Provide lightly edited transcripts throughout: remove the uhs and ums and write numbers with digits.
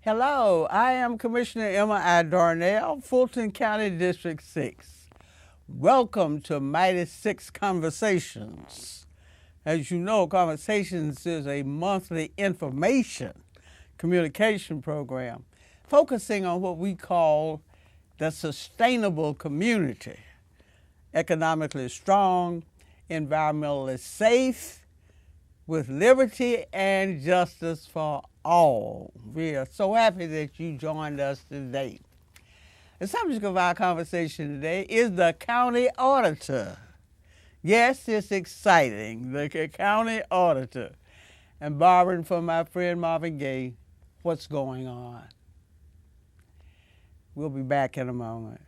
Hello, I am Commissioner Emma I. Darnell, Fulton County District 6. Welcome to Mighty Six Conversations. As you know, Conversations is a monthly information communication program focusing on what we call the sustainable community, economically strong, environmentally safe, with liberty and justice for all. We are so happy that you joined us today. The subject of our conversation today is the county auditor. Yes, it's exciting, the county auditor. And borrowing from my friend Marvin Gaye, what's going on? We'll be back in a moment.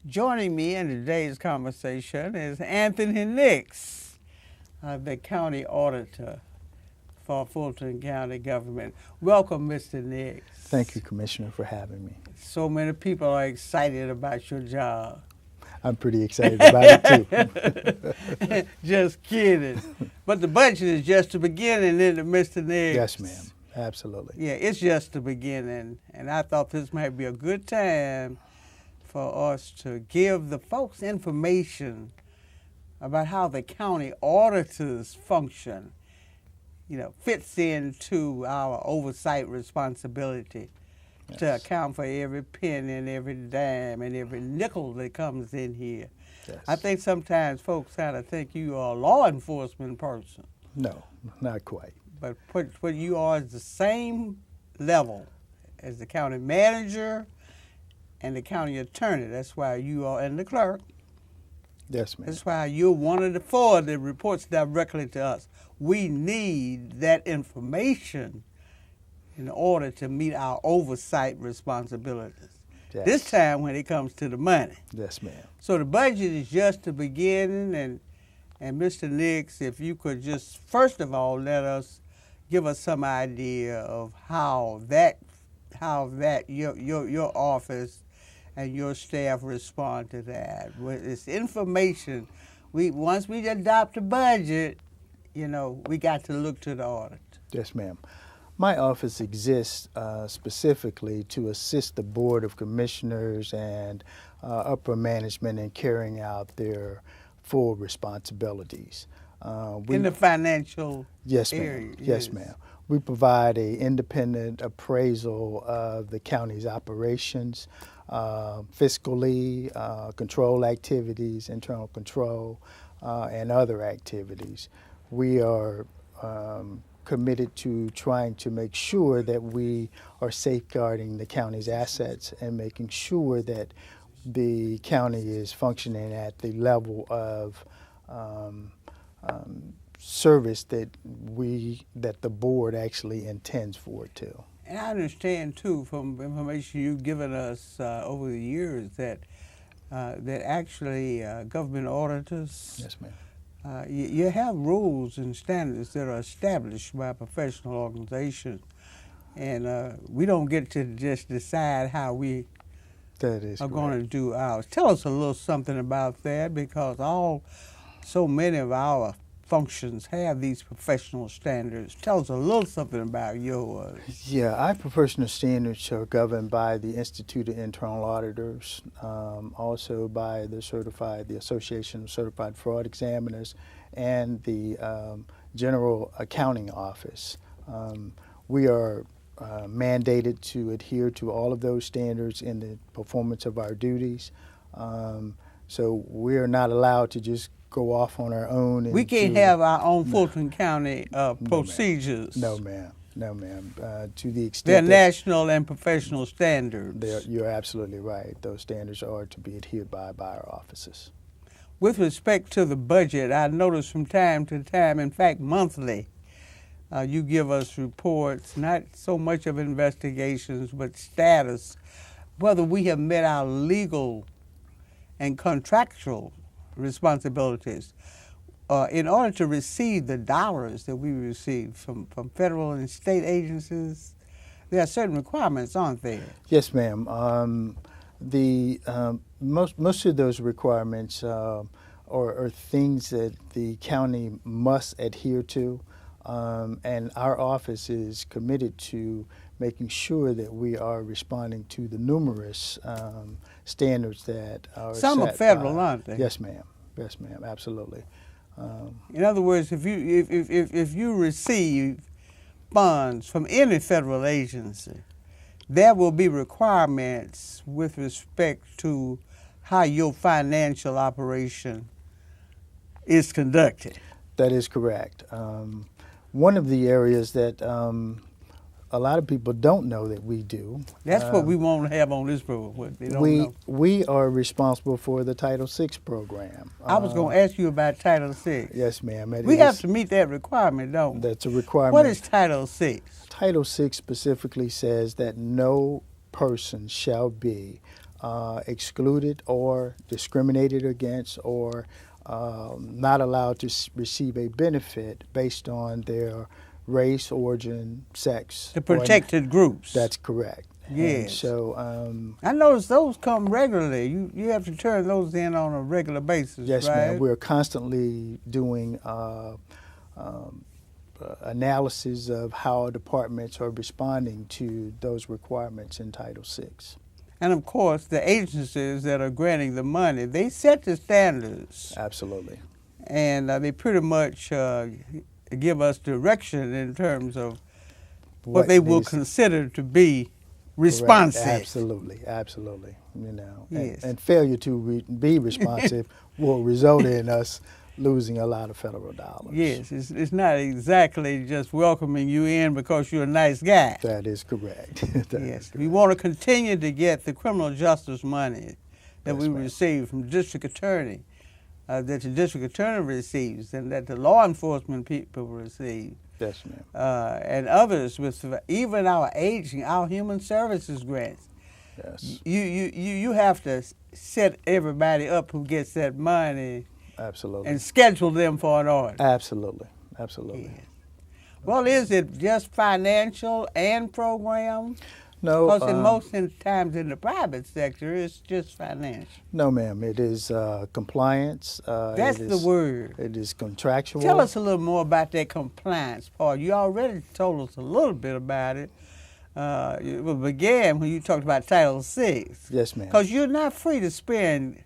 Joining me in today's conversation is Anthony Nix, the county auditor for Fulton County government. Welcome, Mr. Nix. Thank you, Commissioner, for having me. So many people are excited about your job. I'm pretty excited about it, too. Just kidding. But the budget is just the beginning, isn't it, Mr. Nix? Yes, ma'am. Absolutely. Yeah, it's just the beginning. And I thought this might be a good time for us to give the folks information about how the county auditors function, fits into our oversight responsibility to account for every penny and every dime and every nickel that comes in here. Yes. I think sometimes folks kind of think you are a law enforcement person. No, not quite. But what you are is the same level as the county manager and the county attorney. That's why you are, and the clerk. Yes, ma'am. That's why you're one of the four that reports directly to us. We need that information in order to meet our oversight responsibilities. Yes. This time when it comes to the money. Yes, ma'am. So the budget is just the beginning, and Mr. Nix, if you could just first of all give us some idea of how your office and your staff respond to that. With this information, once we adopt a budget, we got to look to the audit. Yes, ma'am. My office exists specifically to assist the Board of Commissioners and upper management in carrying out their full responsibilities. In the financial yes, area. ma'am. Yes, ma'am. We provide an independent appraisal of the county's operations, fiscally, control activities, internal control, and other activities. We are committed to trying to make sure that we are safeguarding the county's assets and making sure that the county is functioning at the level of service that the board actually intends for it to. And I understand too from information you've given us over the years that actually government auditors. Yes, ma'am. You have rules and standards that are established by professional organizations, and we don't get to just decide how we are going to do ours. Tell us a little something about that, because so many of our functions have these professional standards. Tell us a little something about yours. Yeah, our professional standards are governed by the Institute of Internal Auditors, also by the Association of Certified Fraud Examiners, and the General Accounting Office. We are mandated to adhere to all of those standards in the performance of our duties. So we are not allowed to just go off on our own. We can't have our own Fulton County procedures. No, ma'am. No, ma'am. To the extent they're national and professional standards. You're absolutely right. Those standards are to be adhered by our offices. With respect to the budget, I notice from time to time, in fact monthly, you give us reports, not so much of investigations, but status, whether we have met our legal and contractual responsibilities. In order to receive the dollars that we receive from federal and state agencies, There are certain requirements, aren't there? Yes, ma'am. Most of those requirements are things that the county must adhere to, and our office is committed to making sure that we are responding to the numerous standards that are Some are set federal, by, aren't they? Yes, ma'am. Yes, ma'am. Absolutely. In other words, if you receive funds from any federal agency, there will be requirements with respect to how your financial operation is conducted. That is correct. One of the areas that a lot of people don't know that we do. That's what we want to have on this program. What they don't know. We are responsible for the Title VI program. I was going to ask you about Title VI. Yes, ma'am. We have to meet that requirement, don't we? That's a requirement. What is Title VI? Title VI specifically says that no person shall be excluded or discriminated against or not allowed to receive a benefit based on their race, origin, sex. The protected groups. That's correct. Yes. And so I notice those come regularly. You have to turn those in on a regular basis, yes, right? ma'am. We're constantly doing analysis of how departments are responding to those requirements in Title VI. And of course, the agencies that are granting the money, they set the standards. Absolutely. And they pretty much give us direction in terms of what they will consider to be responsive. Correct. Absolutely, absolutely. You know, yes. and failure to be responsive will result in us losing a lot of federal dollars. Yes, it's not exactly just welcoming you in because you're a nice guy. That is correct. Yes, we want to continue to get the criminal justice money that we receive from the district attorney, that the district attorney receives, and that the law enforcement people receive. Yes, ma'am. And others, with even our aging, our human services grants. Yes. You have to set everybody up who gets that money. Absolutely. And schedule them for an order. Absolutely. Absolutely. Yes. Well, is it just financial and program? No. Because most times in the private sector, it's just financial. No, ma'am. It is compliance. That's the word. It is contractual. Tell us a little more about that compliance part. You already told us a little bit about it. It began when you talked about Title VI. Yes, ma'am. Because you're not free to spend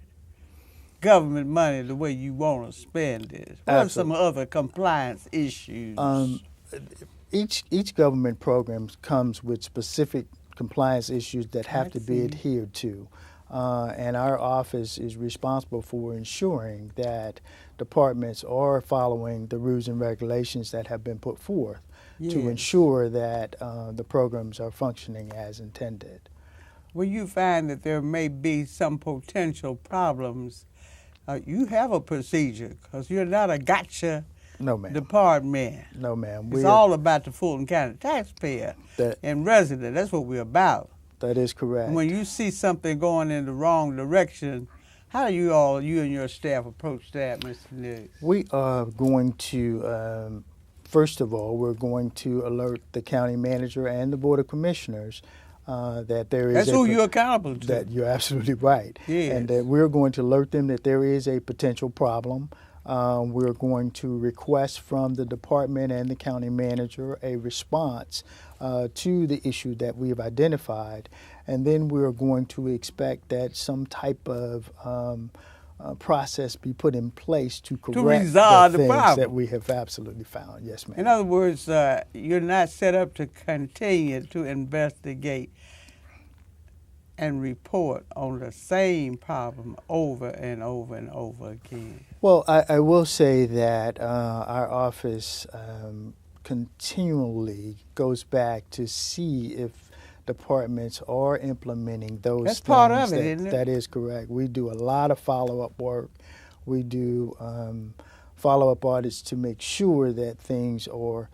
government money the way you want to spend it. What are some other compliance issues? Each government program comes with specific compliance issues that have to be adhered to. And our office is responsible for ensuring that departments are following the rules and regulations that have been put forth to ensure that the programs are functioning as intended. When you find that there may be some potential problems, you have a procedure because you're not a gotcha department. No, ma'am. It's all about the Fulton County taxpayer and resident. That's what we're about. That is correct. And when you see something going in the wrong direction, how do you and your staff approach that, Mr. Nix? We are going to, first of all, we're going to alert the county manager and the Board of Commissioners that there is That's who you're accountable to. That you're absolutely right. Yes. And that we're going to alert them that there is a potential problem. We're going to request from the department and the county manager a response to the issue that we have identified. And then we're going to expect that some type of process be put in place to correct resolve the the things problem that we have absolutely found. Yes, ma'am. In other words, you're not set up to continue to investigate and report on the same problem over and over and over again. Well, I will say that our office continually goes back to see if departments are implementing those things. That's part of it, isn't it? That is correct. We do a lot of follow-up work. We do follow-up audits to make sure that things are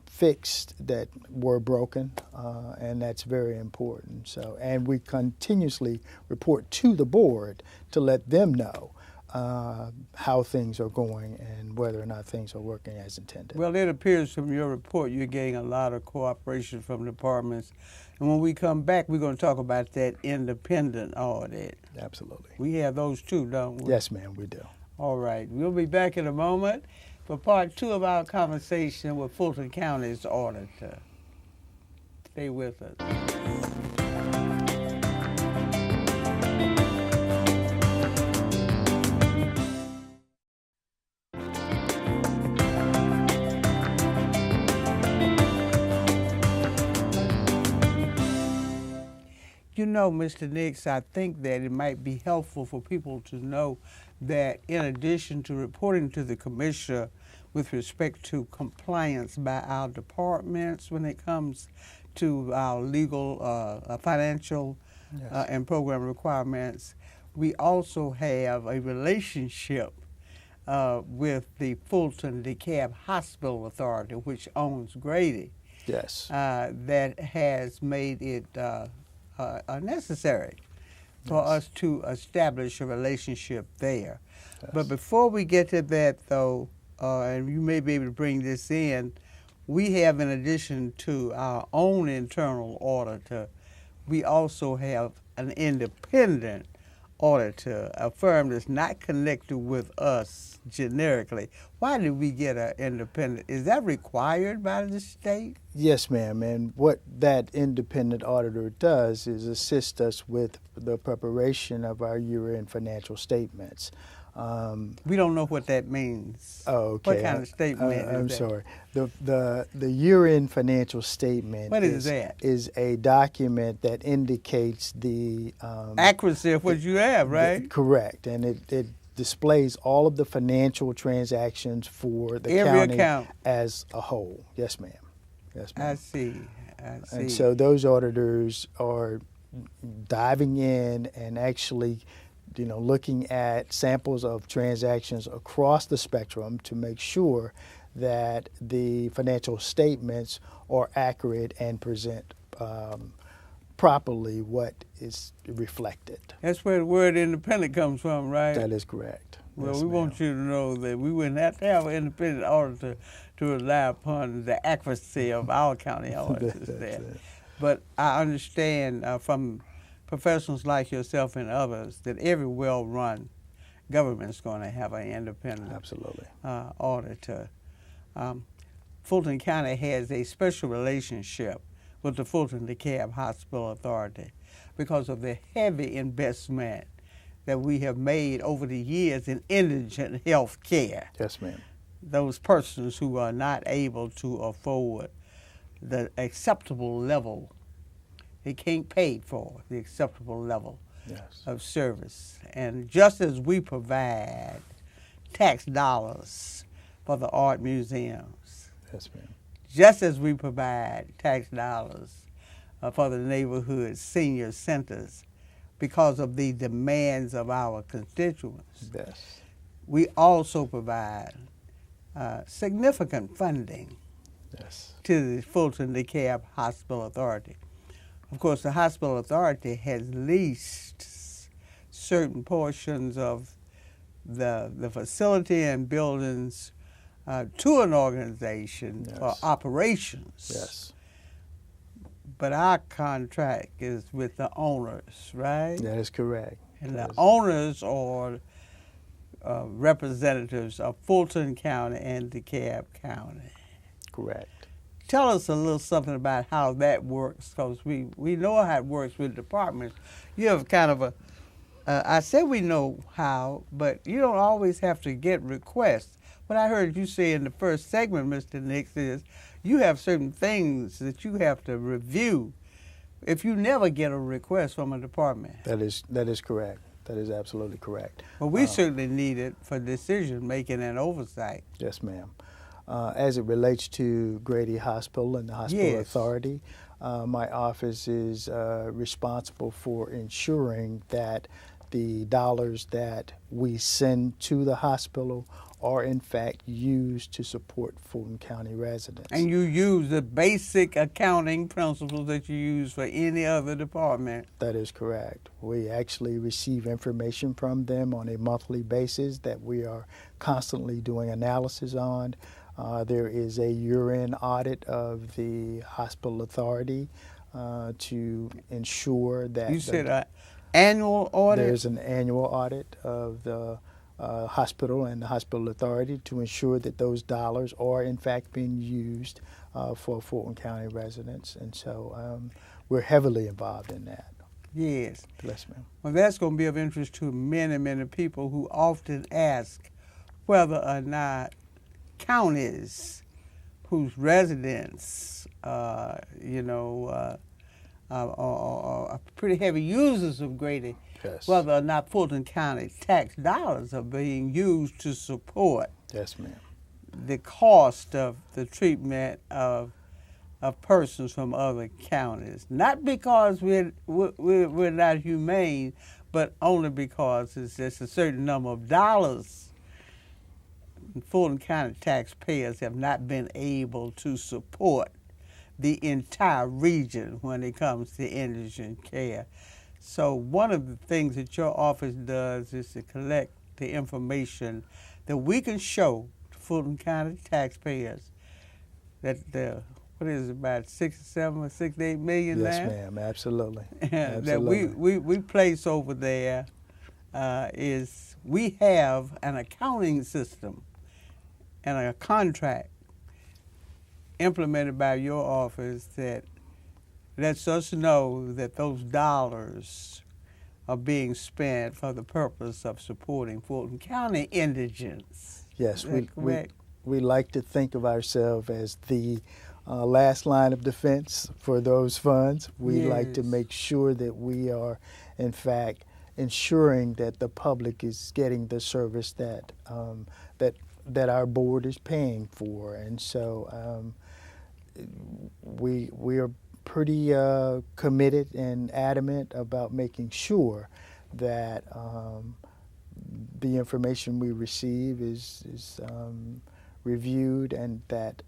fixed that were broken, and that's very important. So, and we continuously report to the board to let them know how things are going and whether or not things are working as intended. Well, it appears from your report you're getting a lot of cooperation from departments. And when we come back, we're going to talk about that independent audit. Absolutely. We have those too, don't we? Yes, ma'am, we do. All right. We'll be back in a moment for part 2 of our conversation with Fulton County's auditor. Stay with us. You know, Mr. Nix, I think that it might be helpful for people to know that in addition to reporting to the Commissioner with respect to compliance by our departments when it comes to our legal, financial, Yes. And program requirements, we also have a relationship with the Fulton DeKalb Hospital Authority, which owns Grady, Yes. that has made it necessary for Yes. us to establish a relationship there. Yes. But before we get to that, though, and you may be able to bring this in, we have, in addition to our own internal auditor, we also have an independent auditor, a firm that's not connected with us generically. Why did we get an independent? Is that required by the state? Yes, ma'am. And what that independent auditor does is assist us with the preparation of our year-end financial statements. We don't know what that means. Oh, okay. What kind of statement is I'm that? sorry. The year-end financial statement What is that? Is a document that indicates the Accuracy of what you have, right? Correct, and it displays all of the financial transactions for the Every county account. as a whole. Yes, ma'am. Yes, ma'am. I see. And so those auditors are diving in and actually, looking at samples of transactions across the spectrum to make sure that the financial statements are accurate and present properly what is reflected. That's where the word independent comes from, right? That is correct. Well, Yes, we ma'am. want you to know that we wouldn't have to have an independent auditor to rely upon the accuracy of our county auditors That's there. it. But I understand from professionals like yourself and others that every well-run government is going to have an independent Absolutely. auditor. Fulton County has a special relationship with the Fulton DeKalb Hospital Authority because of the heavy investment that we have made over the years in indigent health care. Yes, ma'am. Those persons who are not able to afford the acceptable level, they can't pay for the acceptable level Yes. of service. And just as we provide tax dollars for the art museums, Yes, ma'am. just as we provide tax dollars for the neighborhood senior centers because of the demands of our constituents, Yes. we also provide significant funding Yes. to the Fulton DeKalb Hospital Authority. Of course, the hospital authority has leased certain portions of the facility and buildings to an organization for Yes. operations. Yes. But our contract is with the owners, right? That is correct. And That the is- owners are representatives of Fulton County and DeKalb County. Correct. Tell us a little something about how that works, because we know how it works with departments. You have kind of I said we know how, but you don't always have to get requests. What I heard you say in the first segment, Mr. Nix, is you have certain things that you have to review if you never get a request from a department. That is correct. That is absolutely correct. Well, we certainly need it for decision making and oversight. Yes, ma'am. As it relates to Grady Hospital and the Hospital Yes. Authority, my office is responsible for ensuring that the dollars that we send to the hospital are in fact used to support Fulton County residents. And you use the basic accounting principles that you use for any other department. That is correct. We actually receive information from them on a monthly basis that we are constantly doing analysis on. There is a year-end audit of the hospital authority to ensure that... You said an annual audit? There's an annual audit of the hospital and the hospital authority to ensure that those dollars are in fact being used for Fulton County residents. And so we're heavily involved in that. Yes. Yes, ma'am. Well, that's going to be of interest to many, many people who often ask whether or not counties whose residents, are pretty heavy users of Grady, Yes. whether or not Fulton County tax dollars are being used to support Yes, ma'am. the cost of the treatment of persons from other counties. Not because we're not humane, but only because it's just a certain number of dollars Fulton County taxpayers have not been able to support the entire region when it comes to indigent care. So one of the things that your office does is to collect the information that we can show to Fulton County taxpayers that what is it, about 6 or 7 or 6 to 8 million Yes, now? ma'am. Absolutely. That we place over there is we have an accounting system and a contract implemented by your office that lets us know that those dollars are being spent for the purpose of supporting Fulton County indigents. Yes, Is that correct? we like to think of ourselves as the last line of defense for those funds. We like to Yes. make sure that we are, in fact, ensuring that the public is getting the service that that our board is paying for, and so we are pretty committed and adamant about making sure that the information we receive is reviewed and that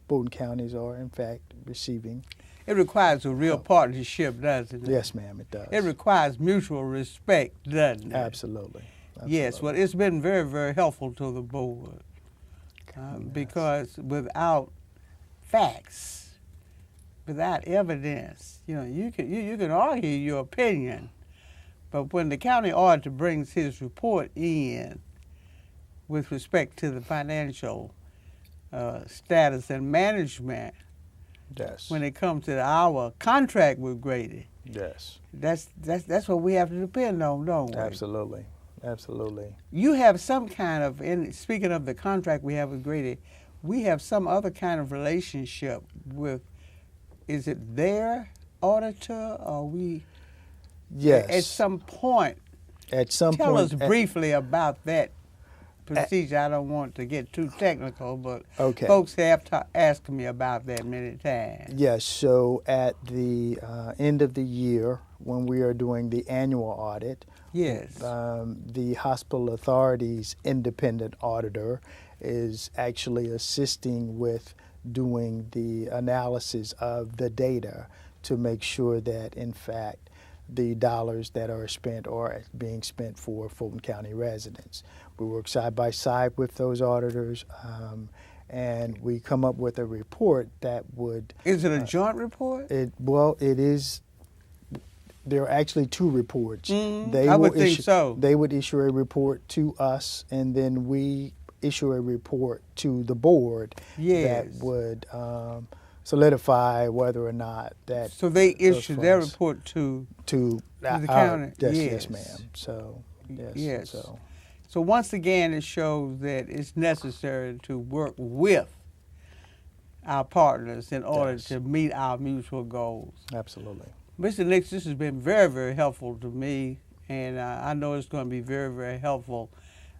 Fulton counties are in fact receiving. It requires a real partnership, doesn't it? Yes, ma'am, it does. It requires mutual respect, doesn't it? Absolutely. Yes, well, it's been very, very helpful to the board because without facts, without evidence, you can argue your opinion, but when the county auditor brings his report in with respect to the financial status and management, Yes. when it comes to our contract with Grady, Yes. that's what we have to depend on, don't we? Absolutely. Absolutely. You have some kind of, speaking of the contract we have with Grady, we have some other kind of relationship with, is it their auditor or we? Yes. At some point, At some tell point. us briefly about that procedure. I don't want to get too technical, but Okay. folks have asked me about that many times. Yes, so at the end of the year, when we are doing the annual audit, Yes. the hospital authority's independent auditor is actually assisting with doing the analysis of the data to make sure that, in fact, the dollars that are spent are being spent for Fulton County residents. We work side by side with those auditors, and we come up with a report that would... Is it a joint report? It is. There are actually two reports. I would think so. They would issue a report to us, and then we issue a report to the board that would solidify whether or not that. So they those issue their funds report to the county. Yes, ma'am. So Yes. So once again, it shows that it's necessary to work with our partners in order to meet our mutual goals. Absolutely. Mr. Nix, this has been very, very helpful to me, and I know it's going to be very, very helpful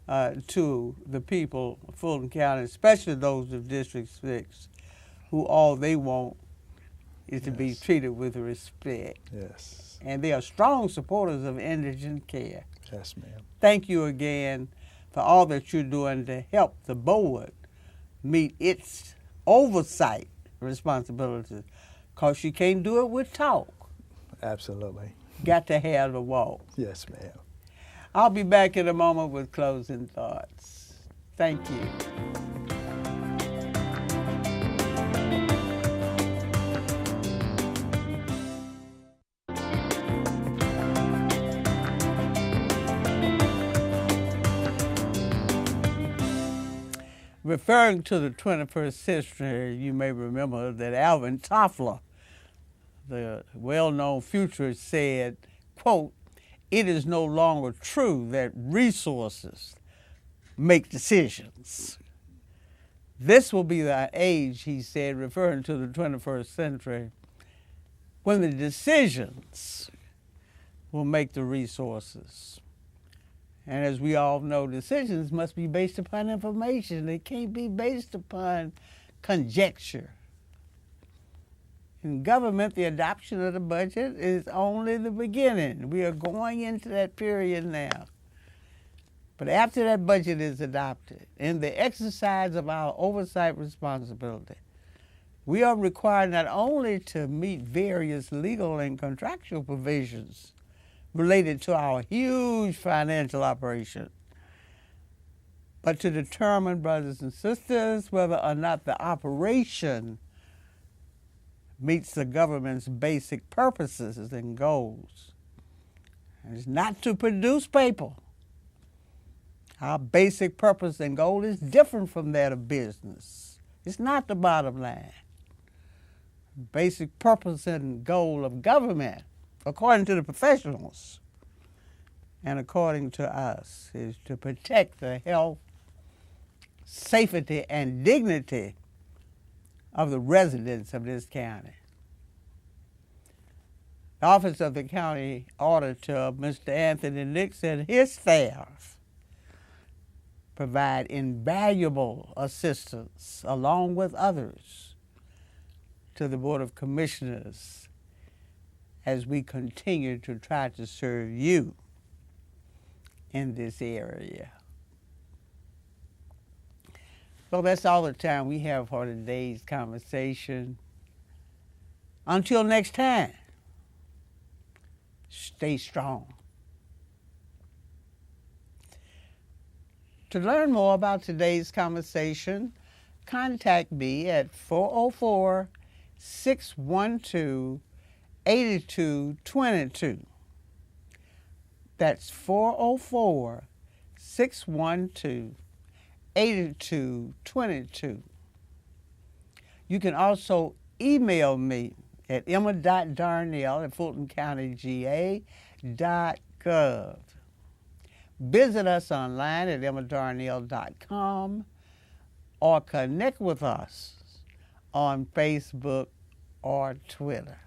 to the people of Fulton County, especially those of District 6, who all they want is to be treated with respect. Yes. And they are strong supporters of indigent care. Yes, ma'am. Thank you again for all that you're doing to help the board meet its oversight responsibilities, because you can't do it with talk. Absolutely. Got to have the walk. Yes, ma'am. I'll be back in a moment with closing thoughts. Thank you. Referring to the 21st century, you may remember that Alvin Toffler, the well-known futurist, said, quote, "It is no longer true that resources make decisions." This will be the age, he said, referring to the 21st century, when the decisions will make the resources. And as we all know, decisions must be based upon information. They can't be based upon conjecture. In government, the adoption of the budget is only the beginning. We are going into that period now. But after that budget is adopted, in the exercise of our oversight responsibility, we are required not only to meet various legal and contractual provisions related to our huge financial operation, but to determine, brothers and sisters, whether or not the operation meets the government's basic purposes and goals. And it's not to produce paper. Our basic purpose and goal is different from that of business. It's not the bottom line. Basic purpose and goal of government, according to the professionals and according to us, is to protect the health, safety, and dignity of the residents of this county. The Office of the County Auditor, Mr. Anthony Nix, and his staff provide invaluable assistance, along with others, to the Board of Commissioners as we continue to try to serve you in this area. So that's all the time we have for today's conversation. Until next time, stay strong. To learn more about today's conversation, contact me at 404-612-8222. That's 404-612-8222. You can also email me at emma.darnell@fultoncountyga.gov. Visit us online at emmadarnell.com or connect with us on Facebook or Twitter.